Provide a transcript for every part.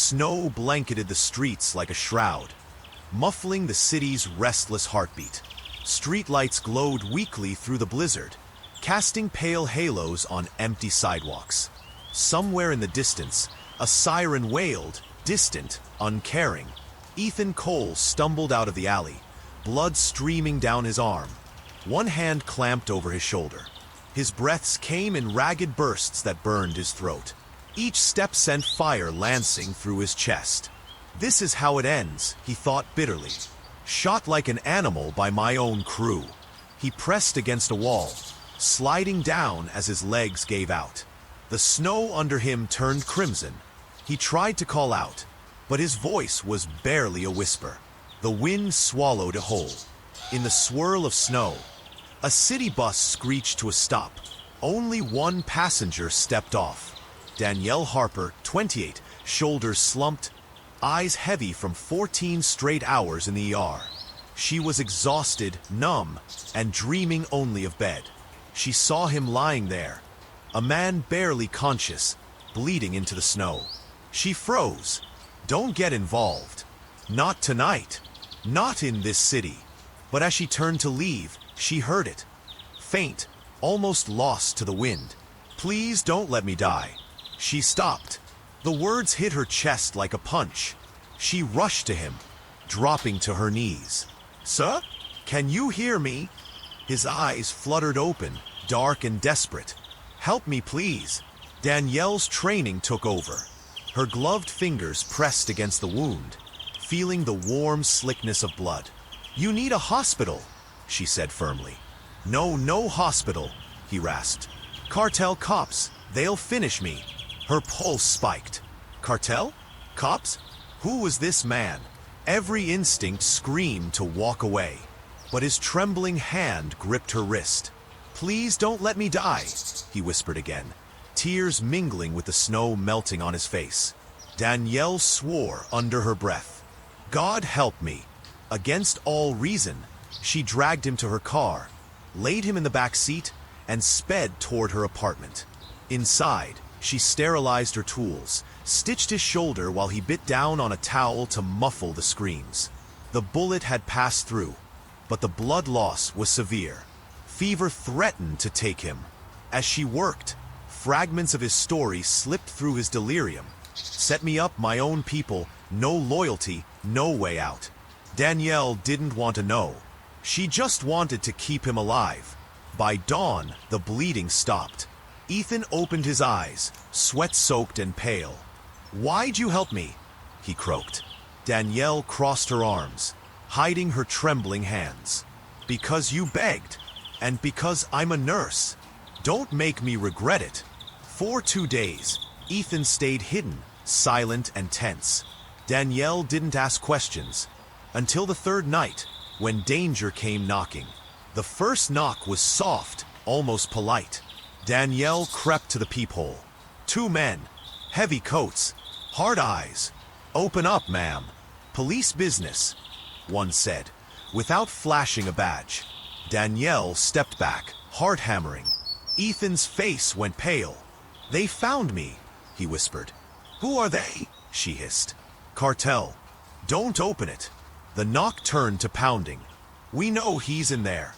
Snow blanketed the streets like a shroud, muffling the city's restless heartbeat. Streetlights glowed weakly through the blizzard, casting pale halos on empty sidewalks. Somewhere in the distance, a siren wailed, distant, uncaring. Ethan Cole stumbled out of the alley, blood streaming down his arm. One hand clamped over his shoulder. His breaths came in ragged bursts that burned his throat. Each step sent fire lancing through his chest. This is how it ends, he thought bitterly. Shot like an animal by my own crew. He pressed against a wall, sliding down as his legs gave out. The snow under him turned crimson. He tried to call out, but his voice was barely a whisper. The wind swallowed it whole. In the swirl of snow, a city bus screeched to a stop. Only one passenger stepped off. Danielle Harper, 28, shoulders slumped, eyes heavy from 14 straight hours in the ER. She was exhausted, numb, and dreaming only of bed. She saw him lying there, a man barely conscious, bleeding into the snow. She froze. Don't get involved. Not tonight. Not in this city. But as she turned to leave, she heard it. Faint, almost lost to the wind. Please don't let me die. She stopped. The words hit her chest like a punch. She rushed to him, dropping to her knees. Sir? Can you hear me? His eyes fluttered open, dark and desperate. Help me, please. Danielle's training took over. Her gloved fingers pressed against the wound, feeling the warm slickness of blood. You need a hospital, she said firmly. No hospital, he rasped. Cartel cops, they'll finish me. Her pulse spiked. Cartel? Cops? Who was this man? Every instinct screamed to walk away, but his trembling hand gripped her wrist. Please don't let me die, he whispered again, tears mingling with the snow melting on his face. Danielle swore under her breath. God help me. Against all reason, she dragged him to her car, laid him in the back seat, and sped toward her apartment. Inside, she sterilized her tools, stitched his shoulder while he bit down on a towel to muffle the screams. The bullet had passed through, but the blood loss was severe. Fever threatened to take him. As she worked, fragments of his story slipped through his delirium. Set me up, my own people, no loyalty, no way out. Danielle didn't want to know. She just wanted to keep him alive. By dawn, the bleeding stopped. Ethan opened his eyes, sweat-soaked and pale. Why'd you help me? He croaked. Danielle crossed her arms, hiding her trembling hands. Because you begged, and because I'm a nurse. Don't make me regret it. For 2 days, Ethan stayed hidden, silent and tense. Danielle didn't ask questions, until the third night, when danger came knocking. The first knock was soft, almost polite. Danielle crept to the peephole. 2 men, heavy coats, hard eyes. Open up, ma'am. Police business, one said, without flashing a badge. Danielle stepped back, heart hammering. Ethan's face went pale. They found me, he whispered. Who are they? She hissed. Cartel. Don't open it. The knock turned to pounding. We know he's in there.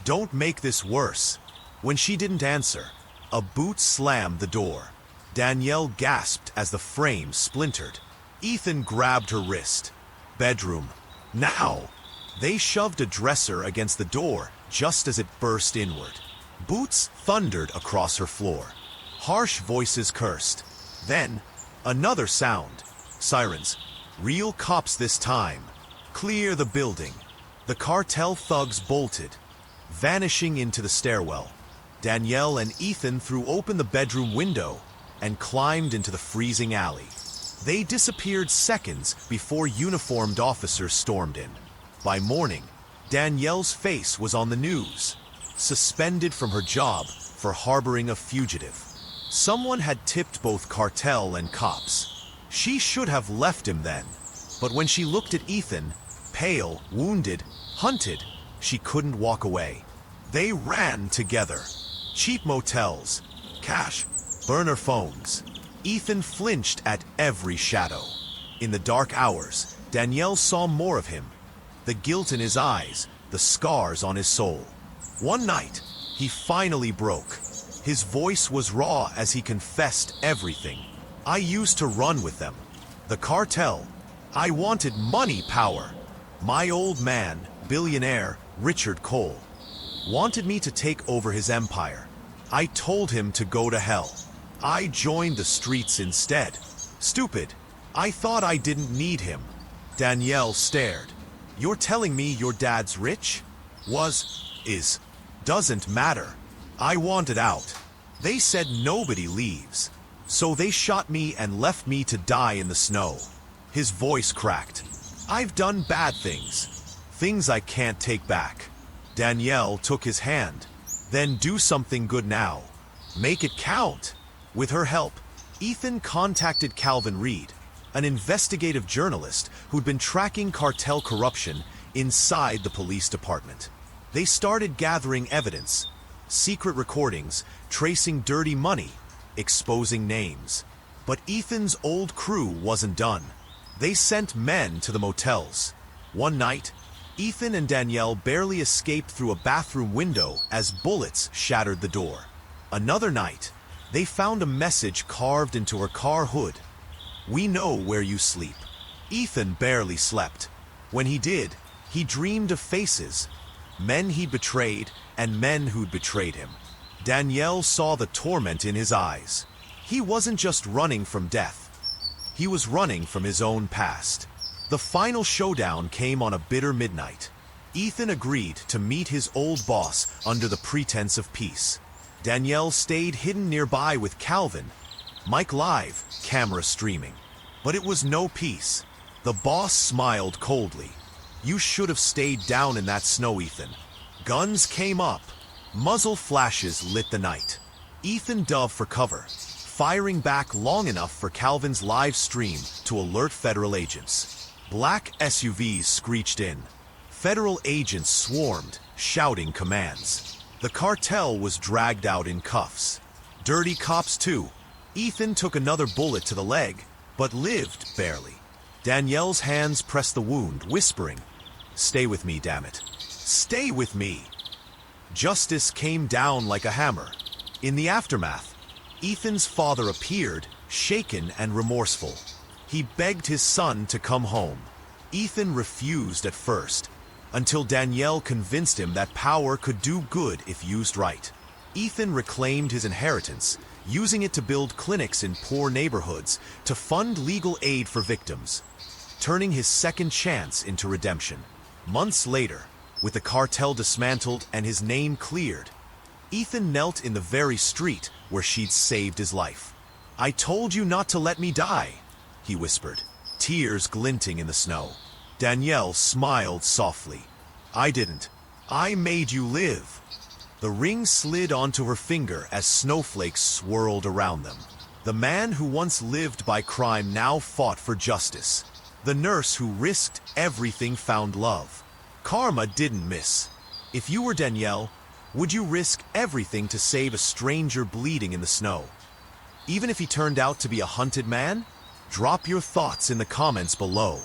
Don't make this worse. When she didn't answer, a boot slammed the door. Danielle gasped as the frame splintered. Ethan grabbed her wrist. Bedroom. Now! They shoved a dresser against the door just as it burst inward. Boots thundered across her floor. Harsh voices cursed. Then, another sound. Sirens. Real cops this time. Clear the building. The cartel thugs bolted, vanishing into the stairwell. Danielle and Ethan threw open the bedroom window and climbed into the freezing alley. They disappeared seconds before uniformed officers stormed in. By morning, Danielle's face was on the news, suspended from her job for harboring a fugitive. Someone had tipped both cartel and cops. She should have left him then, but when she looked at Ethan, pale, wounded, hunted, she couldn't walk away. They ran together. Cheap motels, cash, burner phones. Ethan flinched at every shadow. In the dark hours, Danielle saw more of him. The guilt in his eyes, the scars on his soul. One night, he finally broke. His voice was raw as he confessed everything. I used to run with them. The cartel. I wanted money power. My old man, billionaire Richard Cole, wanted me to take over his empire. I told him to go to hell. I joined the streets instead. Stupid. I thought I didn't need him. Danielle stared. You're telling me your dad's rich? Doesn't matter. I wanted out. They said nobody leaves. So they shot me and left me to die in the snow. His voice cracked. I've done bad things. Things I can't take back. Danielle took his hand. Then do something good now. Make it count. With her help, Ethan contacted Calvin Reed, an investigative journalist who'd been tracking cartel corruption inside the police department. They started gathering evidence, secret recordings, tracing dirty money, exposing names. But Ethan's old crew wasn't done. They sent men to the motels. One night, Ethan and Danielle barely escaped through a bathroom window as bullets shattered the door. Another night, they found a message carved into her car hood. We know where you sleep. Ethan barely slept. When he did, he dreamed of faces, men he'd betrayed and men who'd betrayed him. Danielle saw the torment in his eyes. He wasn't just running from death. He was running from his own past. The final showdown came on a bitter midnight. Ethan agreed to meet his old boss under the pretense of peace. Danielle stayed hidden nearby with Calvin, Mike live, camera streaming. But it was no peace. The boss smiled coldly. You should have stayed down in that snow, Ethan. Guns came up. Muzzle flashes lit the night. Ethan dove for cover, firing back long enough for Calvin's live stream to alert federal agents. Black SUVs screeched in. Federal agents swarmed, shouting commands. The cartel was dragged out in cuffs. Dirty cops too. Ethan took another bullet to the leg, but lived barely. Danielle's hands pressed the wound, whispering, "Stay with me, damn it. Stay with me." Justice came down like a hammer. In the aftermath, Ethan's father appeared, shaken and remorseful. He begged his son to come home. Ethan refused at first, until Danielle convinced him that power could do good if used right. Ethan reclaimed his inheritance, using it to build clinics in poor neighborhoods to fund legal aid for victims, turning his second chance into redemption. Months later, with the cartel dismantled and his name cleared, Ethan knelt in the very street where she'd saved his life. "I told you not to let me die," he whispered, tears glinting in the snow. Danielle smiled softly. "I didn't. I made you live." The ring slid onto her finger as snowflakes swirled around them. The man who once lived by crime now fought for justice. The nurse who risked everything found love. Karma didn't miss. If you were Danielle, would you risk everything to save a stranger bleeding in the snow? Even if he turned out to be a hunted man? Drop your thoughts in the comments below.